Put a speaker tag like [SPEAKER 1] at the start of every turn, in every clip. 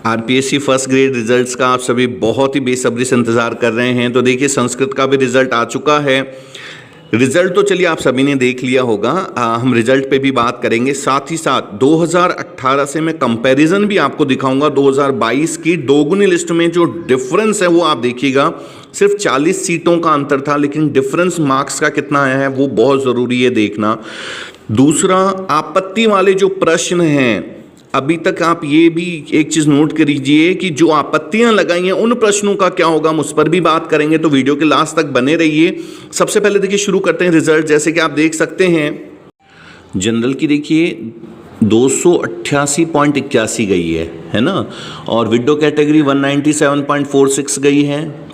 [SPEAKER 1] RPSC first grade results का आप सभी बहुत ही बेसब्री से इंतज़ार कर रहे हैं। तो देखिए संस्कृत का भी रिजल्ट आ चुका है। रिजल्ट तो चलिए आप सभी ने देख लिया होगा, हम रिजल्ट पे भी बात करेंगे। साथ ही साथ 2018 से मैं कंपैरिजन भी आपको दिखाऊंगा। 2022 की दोगुनी लिस्ट में जो डिफरेंस है वो आप देखिएगा। सिर्फ 40 सीटों का अंतर था, लेकिन डिफरेंस मार्क्स का कितना आया है वो बहुत ज़रूरी है देखना। दूसरा, आपत्ति वाले जो प्रश्न हैं, अभी तक आप ये भी एक चीज़ नोट करिए कि जो आपत्तियां लगाई हैं उन प्रश्नों का क्या होगा, हम उस पर भी बात करेंगे। तो वीडियो के लास्ट तक बने रहिए। सबसे पहले देखिए शुरू करते हैं रिजल्ट। जैसे कि आप देख सकते हैं जनरल की देखिए 288.81 गई है ना, और विडो कैटेगरी 197.46 गई है,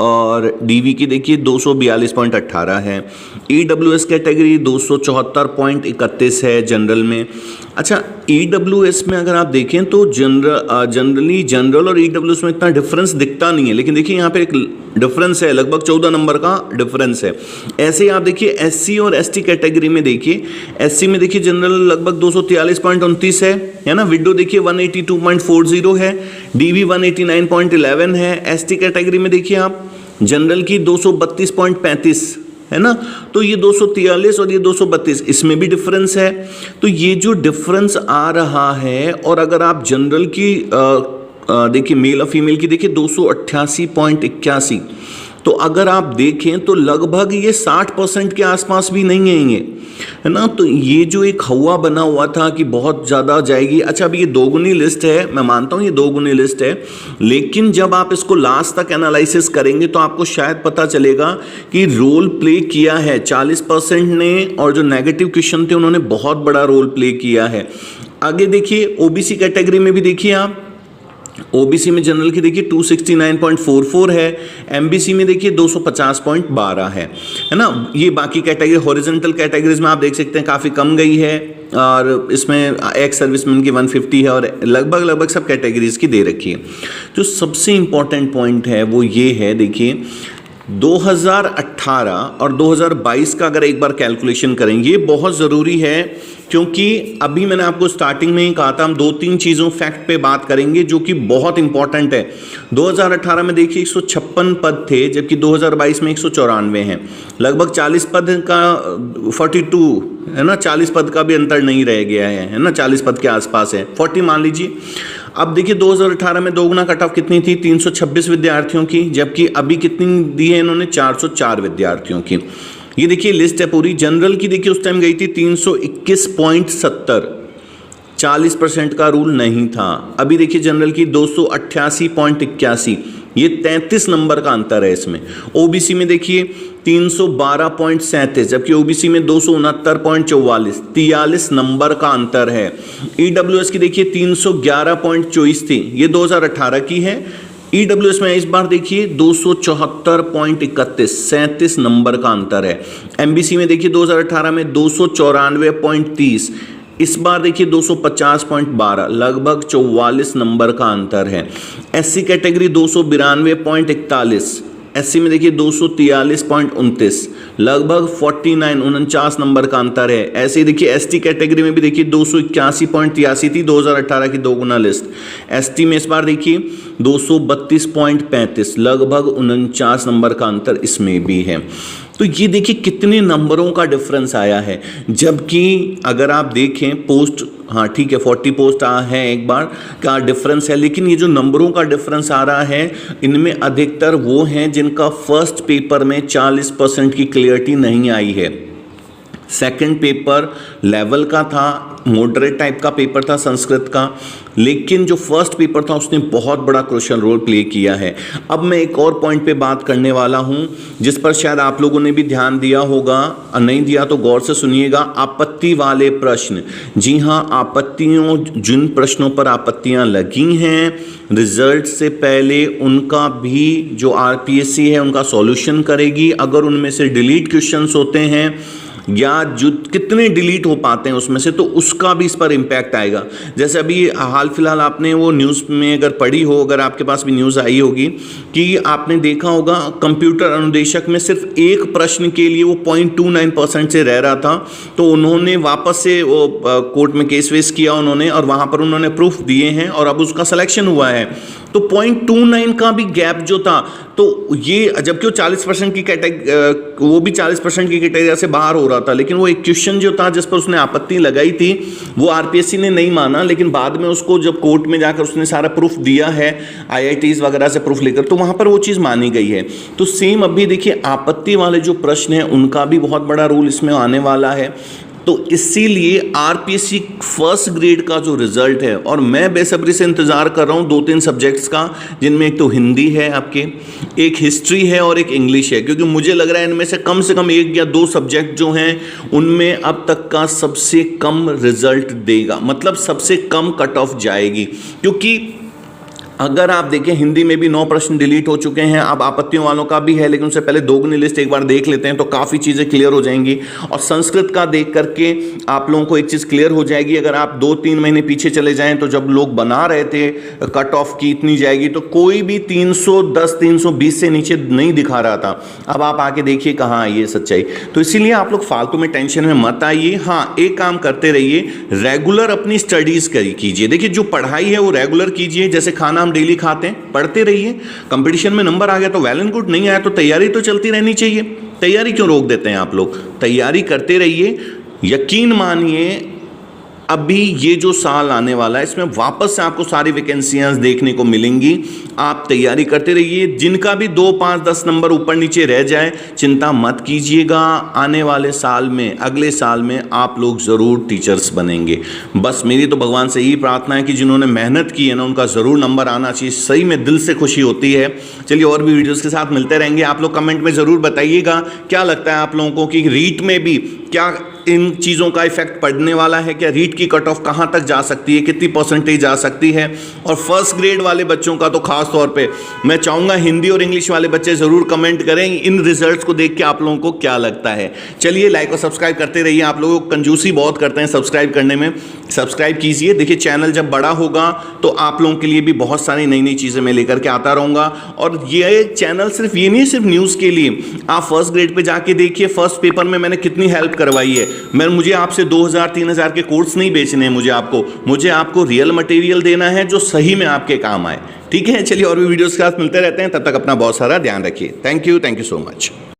[SPEAKER 1] और डीवी की देखिए 242.18 है। ईडब्ल्यूएस कैटेगरी 274.31 है जनरल में। अच्छा, ईडब्ल्यूएस में अगर आप देखें तो जनरल और ईडब्ल्यूएस में इतना डिफरेंस दिखता नहीं है, लेकिन देखिए यहाँ पे एक डिफरेंस है, लगभग 14 नंबर का डिफरेंस है। ऐसे ही आप देखिए एससी और एसटी कैटेगरी में देखिए, एससी में देखिए जनरल लगभग 243.29 है ना, विडो देखिए 182.40 है, डीवी 189.11 है। एसटी कैटेगरी में देखिए आप जनरल की 232.35 है ना, तो ये 243 और ये 232, इसमें भी डिफरेंस है। तो ये जो डिफरेंस आ रहा है, और अगर आप जनरल की देखिए मेल और फीमेल की देखिए 288.81, तो अगर आप देखें तो लगभग ये 60% के आसपास भी नहीं आएंगे, है ना। तो ये जो एक हवा बना हुआ था कि बहुत ज़्यादा जाएगी। अच्छा, अभी ये दोगुनी लिस्ट है, मैं मानता हूँ ये दोगुनी लिस्ट है, लेकिन जब आप इसको लास्ट तक एनालिसिस करेंगे तो आपको शायद पता चलेगा कि रोल प्ले किया है 40% ने, और जो नेगेटिव क्वेश्चन थे उन्होंने बहुत बड़ा रोल प्ले किया है। आगे देखिए ओबीसी कैटेगरी में भी देखिए आप, ओबीसी में जनरल की देखिए 269.44 है, एमबीसी में देखिए 250.12 है ना। ये बाकी कैटेगरी हॉरिजॉन्टल कैटेगरीज में आप देख सकते हैं काफ़ी कम गई है, और इसमें एक्स सर्विसमैन की 150 है, और लगभग सब कैटेगरीज की दे रखी है। जो सबसे इम्पॉर्टेंट पॉइंट है वो ये है, देखिए 2018 और 2022 का अगर एक बार कैलकुलेशन करेंगे, ये बहुत ज़रूरी है, क्योंकि अभी मैंने आपको स्टार्टिंग में ही कहा था हम 2-3 चीज़ों फैक्ट पे बात करेंगे जो कि बहुत इंपॉर्टेंट है। 2018 में देखिए 156 पद थे, जबकि 2022 में 194 हैं। लगभग 40 पद का 42 है ना, 40 पद का भी अंतर नहीं रह गया है ना, 40 पद के आसपास है, 40 मान लीजिए। अब देखिए 2018 में दोगुना कट ऑफ कितनी थी, 326 विद्यार्थियों की, जबकि अभी कितनी दी है इन्होंने, 404 विद्यार्थियों की। ये देखिए लिस्ट है पूरी। जनरल की देखिए उस टाइम गई थी 321.70, 40% का रूल नहीं था। अभी देखिए जनरल की 288.81, ये 33 नंबर का अंतर है इसमें। ओबीसी में देखिए 312.37, जबकि ओबीसी में 269.44, 43 नंबर का अंतर है। ईडब्ल्यूएस की देखिए 311.24 थी, ये 2018 की है। ईडब्ल्यूएस में इस बार देखिए 274.31, 37 नंबर का अंतर है। एमबीसी में देखिए 2018 में 294.30, इस बार देखिए 250.12, लगभग 44 नंबर का अंतर है। एससी कैटेगरी 292.41, एससी में देखिए 243.29, लगभग 49 नंबर का अंतर है। ऐसे ही देखिए एसटी कैटेगरी में भी देखिए 281.83 थी 2018 की दोगुना लिस्ट। एसटी में इस बार देखिए 232.35, लगभग 49 नंबर का अंतर इसमें भी है। तो ये देखिए कितने नंबरों का डिफरेंस आया है, जबकि अगर आप देखें पोस्ट, हाँ ठीक है 40 पोस्ट है एक बार का डिफरेंस है, लेकिन ये जो नंबरों का डिफरेंस आ रहा है इनमें अधिकतर वो हैं जिनका फर्स्ट पेपर में 40% की क्लियरिटी नहीं आई है। सेकंड पेपर लेवल का था, मॉडरेट टाइप का पेपर था संस्कृत का, लेकिन जो फर्स्ट पेपर था उसने बहुत बड़ा क्रूशियल रोल प्ले किया है। अब मैं एक और पॉइंट पे बात करने वाला हूं जिस पर शायद आप लोगों ने भी ध्यान दिया होगा, और नहीं दिया तो गौर से सुनिएगा। आपत्ति वाले प्रश्न, जी हां, आपत्तियों, जिन प्रश्नों पर आपत्तियां लगी हैं रिजल्ट से पहले उनका भी जो आरपीएससी है उनका सॉल्यूशन करेगी। अगर उनमें से डिलीट क्वेश्चंस होते हैं या जो कितने डिलीट हो पाते हैं उसमें से, तो उसका भी इस पर इम्पैक्ट आएगा। जैसे अभी हाल फिलहाल आपने वो न्यूज़ में अगर पढ़ी हो, अगर आपके पास भी न्यूज़ आई होगी कि आपने देखा होगा कंप्यूटर अनुदेशक में सिर्फ एक प्रश्न के लिए वो 0.29% से रह रहा था, तो उन्होंने वापस से वो कोर्ट में केस वेस किया उन्होंने, और वहाँ पर उन्होंने प्रूफ दिए हैं और अब उसका सिलेक्शन हुआ है। तो 0.29 का भी गैप जो था, तो ये जबकि वो 40% की कैटेगरी, वो भी 40% की कैटेगरी से बाहर हो रहा था, लेकिन वो एक क्वेश्चन जो था जिस पर उसने आपत्ति लगाई थी वो आरपीएससी ने नहीं माना, लेकिन बाद में उसको जब कोर्ट में जाकर उसने सारा प्रूफ दिया है आईआईटीज वगैरह से प्रूफ लेकर, तो वहाँ पर वो चीज़ मानी गई है। तो सेम अभी देखिए आपत्ति वाले जो प्रश्न हैं उनका भी बहुत बड़ा रूल इसमें आने वाला है। तो इसीलिए आरपीएससी फर्स्ट ग्रेड का जो रिजल्ट है, और मैं बेसब्री से इंतजार कर रहा हूँ 2-3 सब्जेक्ट्स का, जिनमें एक तो हिंदी है आपके, एक हिस्ट्री है और एक इंग्लिश है, क्योंकि मुझे लग रहा है इनमें से कम 1 या 2 सब्जेक्ट जो हैं उनमें अब तक का सबसे कम रिजल्ट देगा, मतलब सबसे कम कट ऑफ जाएगी। क्योंकि अगर आप देखें हिंदी में भी 9 प्रश्न डिलीट हो चुके हैं, अब आपत्तियों वालों का भी है, लेकिन उससे पहले दोगुनी लिस्ट एक बार देख लेते हैं तो काफ़ी चीज़ें क्लियर हो जाएंगी। और संस्कृत का देख करके आप लोगों को एक चीज़ क्लियर हो जाएगी, अगर आप 2-3 महीने पीछे चले जाएं तो जब लोग बना रहे थे कट ऑफ की इतनी जाएगी, तो कोई भी 310-320 से नीचे नहीं दिखा रहा था। अब आप आके देखिए कहाँ आई है सच्चाई। तो इसीलिए आप लोग फालतू में टेंशन में मत आइए। हाँ, एक काम करते रहिए, रेगुलर अपनी स्टडीज़ कीजिए। देखिए जो पढ़ाई है वो रेगुलर कीजिए, जैसे खाना हम डेली खाते हैं, पढ़ते रहिए। कंपटीशन में नंबर आ गया तो वेल एंड गुड, नहीं आया तो तैयारी तो चलती रहनी चाहिए। तैयारी क्यों रोक देते हैं आप लोग? तैयारी करते रहिए। यकीन मानिए अभी ये जो साल आने वाला है इसमें वापस से आपको सारी वैकेंसियां देखने को मिलेंगी। आप तैयारी करते रहिए। जिनका भी 2, 5, 10 नंबर ऊपर नीचे रह जाए चिंता मत कीजिएगा, आने वाले साल में, अगले साल में आप लोग ज़रूर टीचर्स बनेंगे। बस मेरी तो भगवान से यही प्रार्थना है कि जिन्होंने मेहनत की है ना उनका ज़रूर नंबर आना चाहिए। सही में दिल से खुशी होती है। चलिए और भी वीडियोज़ के साथ मिलते रहेंगे। आप लोग कमेंट में ज़रूर बताइएगा क्या लगता है आप लोगों को कि रीट में भी क्या इन चीज़ों का इफेक्ट पड़ने वाला है, क्या रीट की कट ऑफ कहाँ तक जा सकती है, कितनी परसेंटेज जा सकती है। और फर्स्ट ग्रेड वाले बच्चों का तो खास तौर पे मैं चाहूँगा हिंदी और इंग्लिश वाले बच्चे ज़रूर कमेंट करें इन रिजल्ट्स को देख के आप लोगों को क्या लगता है। चलिए लाइक और सब्सक्राइब करते रहिए। आप लोग कंजूसी बहुत करते हैं सब्सक्राइब करने में, सब्सक्राइब कीजिए। देखिए चैनल जब बड़ा होगा तो आप लोगों के लिए भी बहुत सारी नई नई चीज़ें मैं लेकर के आता रहूँगा। और ये चैनल सिर्फ ये नहीं, सिर्फ न्यूज़ के लिए। आप फर्स्ट ग्रेड पर जाके देखिए, फर्स्ट पेपर में मैंने कितनी हेल्प करवाई है। मुझे आपसे 2000-3000 के कोर्स नहीं बेचने हैं, मुझे आपको रियल मटेरियल देना है जो सही में आपके काम आए। ठीक है, चलिए और भी वीडियोस के साथ मिलते रहते हैं। तब तक अपना बहुत सारा ध्यान रखिए। Thank you so much.